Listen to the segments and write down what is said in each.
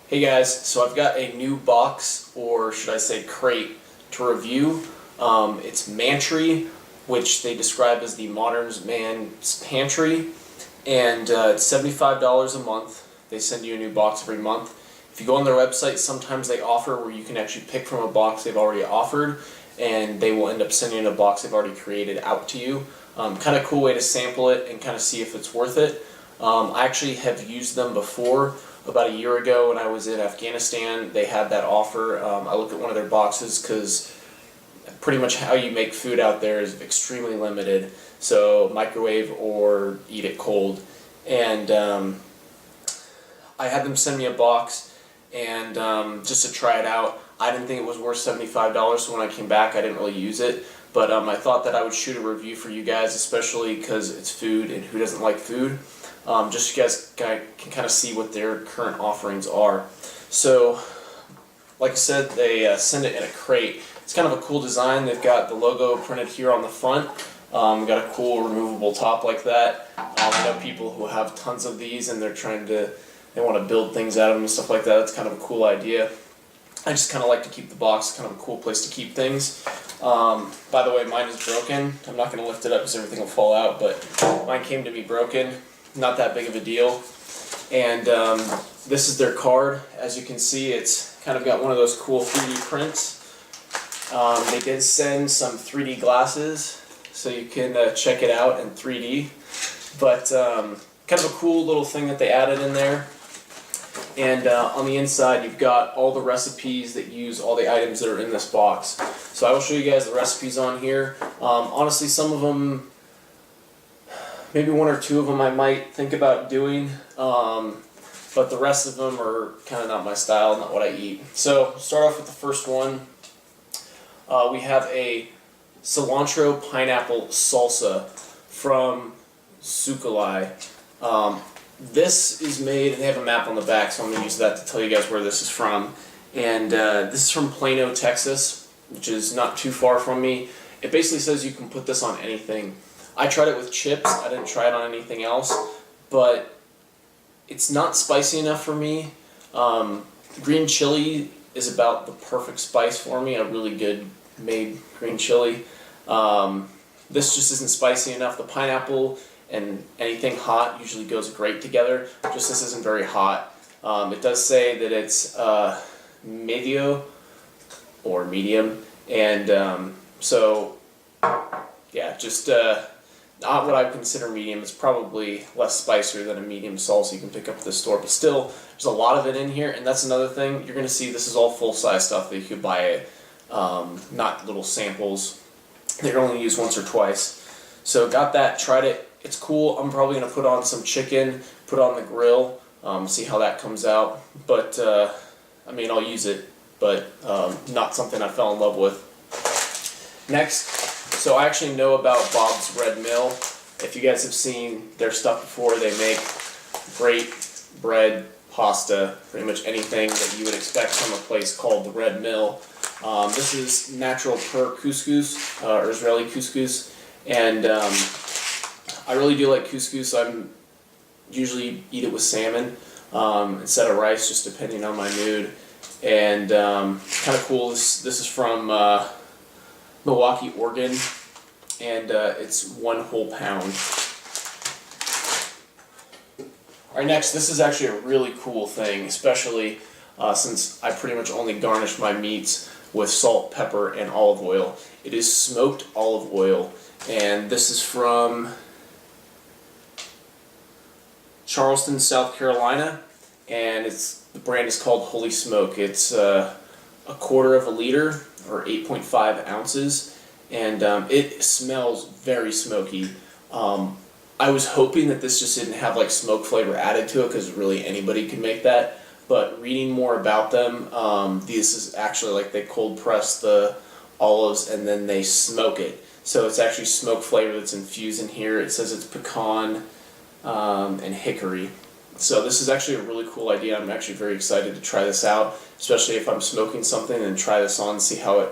Hey guys, so I've got a new box, or should I say crate, to review. It's Mantry, which they describe as the modern man's pantry, and it's $75 a month. They send you a new box every month. If you go on their website, sometimes they offer where you can actually pick from a box they've already offered, and they will end up sending a box they've already created out to you. Kind of cool way to sample it and kind of see if it's worth it. I actually have used them before. About a year ago when I was in Afghanistan, they had that offer. I looked at one of their boxes because pretty much how you make food out there is extremely limited. So microwave or eat it cold. And I had them send me a box and just to try it out. I didn't think it was worth $75, so when I came back I didn't really use it. But I thought that I would shoot a review for you guys, especially because it's food and who doesn't like food. Just so you guys can kind of see what their current offerings are. So, like I said, they send it in a crate. It's kind of a cool design. They've got the logo printed here on the front. We've got a cool removable top like that. I know people who have tons of these and they want to build things out of them and stuff like that. That's kind of a cool idea. I just kind of like to keep the box, kind of a cool place to keep things. By the way, mine is broken. I'm not going to lift it up because everything will fall out, but mine came to me broken. Not that big of a deal. And this is their card. As you can see, it's kind of got one of those cool 3D prints. They did send some 3D glasses, so you can check it out in 3D. But kind of a cool little thing that they added in there. And on the inside, you've got all the recipes that use all the items that are in this box. So I will show you guys the recipes on here. Honestly, some of them, maybe one or two of them I might think about doing, but the rest of them are kind of not my style, not what I eat. So start off with the first one. We have a cilantro pineapple salsa from Sukalai. This is made, and they have a map on the back, so I'm going to use that to tell you guys where this is from. And this is from Plano, Texas, which is not too far from me. It basically says you can put this on anything. I tried it with chips. I didn't try it on anything else, but it's not spicy enough for me. Green chili is about the perfect spice for me, a really good made green chili. This just isn't spicy enough. The pineapple and anything hot usually goes great together. Just this isn't very hot. It does say that it's medio or medium, and so yeah, just not what I would consider medium. It's probably less spicier than a medium salsa you can pick up at the store, but still, there's a lot of it in here, and that's another thing. You're going to see this is all full-size stuff that you could buy, not little samples that you're only use once or twice. So got that, tried it. It's cool. I'm probably going to put on some chicken, put on the grill, see how that comes out. But, I mean, I'll use it, but not something I fell in love with. Next, so I actually know about Bob's Red Mill. If you guys have seen their stuff before, they make great bread, pasta, pretty much anything that you would expect from a place called the Red Mill. This is natural pur couscous, or Israeli couscous, and I really do like couscous. I usually eat it with salmon instead of rice, just depending on my mood. And kind of cool. This is from Milwaukee, Oregon, and it's 1 whole pound. Alright, next, this is actually a really cool thing, especially since I pretty much only garnish my meats with salt, pepper, and olive oil. It is smoked olive oil, and this is from Charleston, South Carolina, and the brand is called Holy Smoke. It's a quarter of a liter, or 8.5 ounces, and it smells very smoky. I was hoping that this just didn't have like smoke flavor added to it, because really anybody can make that, but reading more about them, this is actually like they cold press the olives and then they smoke it. So it's actually smoke flavor that's infused in here. It says it's pecan and hickory. So this is actually a really cool idea. I'm actually very excited to try this out, especially if I'm smoking something and try this on and see how it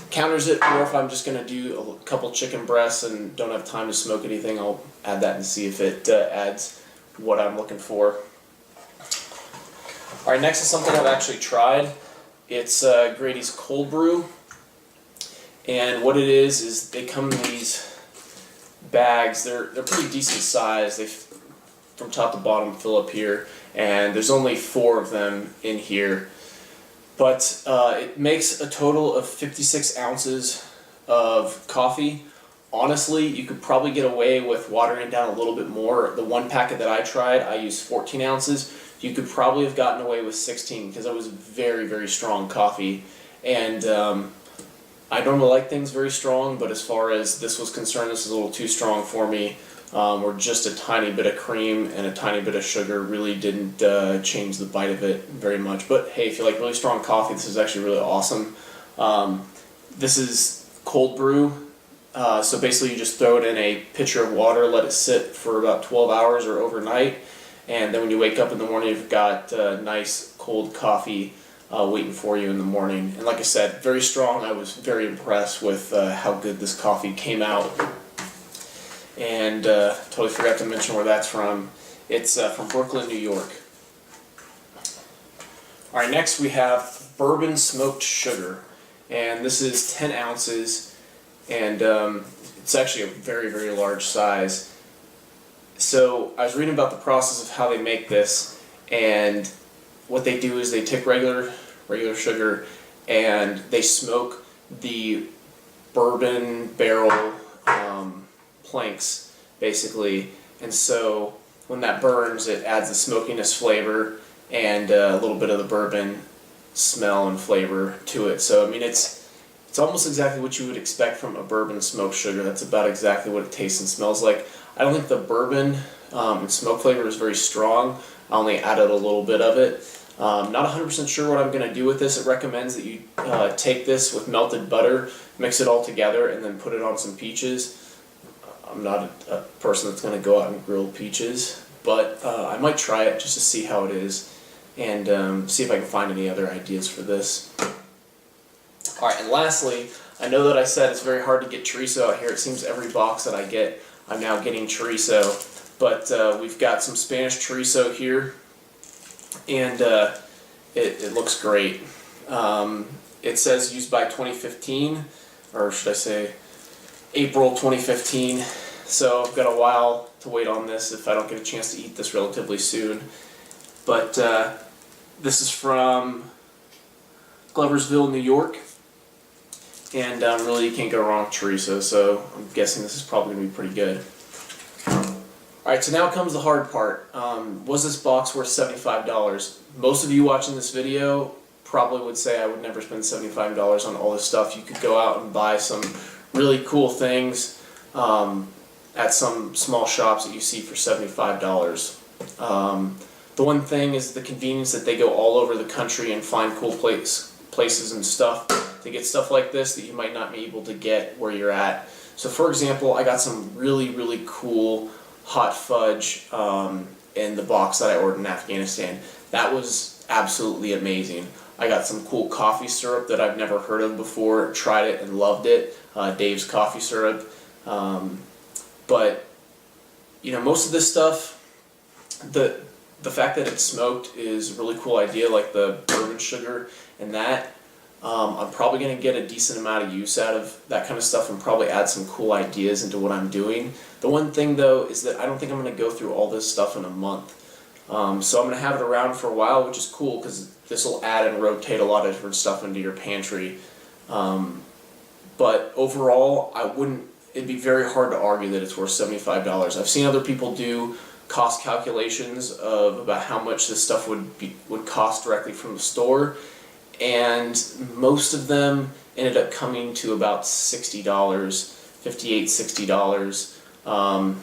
counters it, or if I'm just going to do a couple chicken breasts and don't have time to smoke anything, I'll add that and see if it adds what I'm looking for. Alright, next is something I've actually tried. It's Grady's Cold Brew. And what it is they come in these bags. They're pretty decent size. They from top to bottom fill up here, and there's only 4 of them in here. But it makes a total of 56 ounces of coffee. Honestly, you could probably get away with watering it down a little bit more. The one packet that I tried, I used 14 ounces. You could probably have gotten away with 16 because it was very, very strong coffee. And I normally like things very strong, but as far as this was concerned, this is a little too strong for me. Or just a tiny bit of cream and a tiny bit of sugar really didn't change the bite of it very much. But hey, if you like really strong coffee, this is actually really awesome. This is cold brew, so basically you just throw it in a pitcher of water, let it sit for about 12 hours or overnight, and then when you wake up in the morning, you've got nice cold coffee waiting for you in the morning. And like I said, very strong. I was very impressed with how good this coffee came out. And totally forgot to mention where that's from. It's from Brooklyn, New York. Alright, next we have bourbon smoked sugar. And this is 10 ounces, and it's actually a very, very large size. So I was reading about the process of how they make this, and what they do is they take regular sugar and they smoke the bourbon barrel planks, basically, and so when that burns, it adds the smokiness flavor and a little bit of the bourbon smell and flavor to it. So I mean, it's almost exactly what you would expect from a bourbon smoked sugar. That's about exactly what it tastes and smells like. I don't think the bourbon and smoke flavor is very strong. I only added a little bit of it. Not 100% sure what I'm going to do with this. It recommends that you take this with melted butter, mix it all together, and then put it on some peaches. I'm not a person that's going to go out and grill peaches, but I might try it just to see how it is, and see if I can find any other ideas for this. Alright, and lastly, I know that I said it's very hard to get chorizo out here. It seems every box that I get, I'm now getting chorizo, but we've got some Spanish chorizo here, and it looks great. It says used by 2015, or should I say April 2015, so I've got a while to wait on this if I don't get a chance to eat this relatively soon. But this is from Gloversville, New York, and really you can't go wrong with chorizo, so I'm guessing this is probably going to be pretty good. Alright, so now comes the hard part. Was this box worth $75? Most of you watching this video probably would say I would never spend $75 on all this stuff. You could go out and buy some really cool things at some small shops that you see for $75. The one thing is the convenience that they go all over the country and find cool places and stuff to get stuff like this that you might not be able to get where you're at. So for example, I got some really, really cool hot fudge in the box that I ordered in Afghanistan. That was absolutely amazing. I got some cool coffee syrup that I've never heard of before, tried it and loved it, Dave's coffee syrup. But you know, most of this stuff, the fact that it's smoked is a really cool idea, like the bourbon sugar and that. I'm probably going to get a decent amount of use out of that kind of stuff and probably add some cool ideas into what I'm doing. The one thing though is that I don't think I'm going to go through all this stuff in a month. So I'm going to have it around for a while, which is cool because this will add and rotate a lot of different stuff into your pantry. But overall, it'd be very hard to argue that it's worth $75. I've seen other people do cost calculations of about how much this stuff would cost directly from the store, and most of them ended up coming to about $60, $58, $60.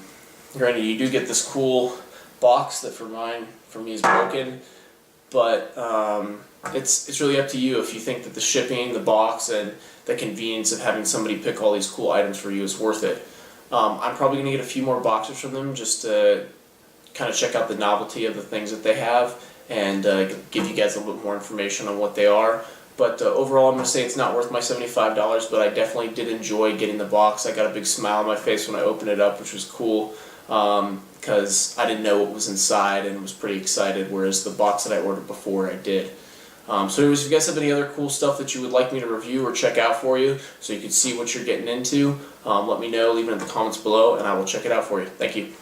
Granted, you do get this cool box that for me is broken, but it's really up to you if you think that the shipping, the box, and the convenience of having somebody pick all these cool items for you is worth it. I'm probably going to get a few more boxes from them just to kind of check out the novelty of the things that they have and give you guys a little bit more information on what they are. But overall, I'm going to say it's not worth my $75, but I definitely did enjoy getting the box. I got a big smile on my face when I opened it up, which was cool, because because I didn't know what was inside and was pretty excited, whereas the box that I ordered before I did. So anyways, if you guys have any other cool stuff that you would like me to review or check out for you so you can see what you're getting into, let me know, leave it in the comments below, and I will check it out for you. Thank you.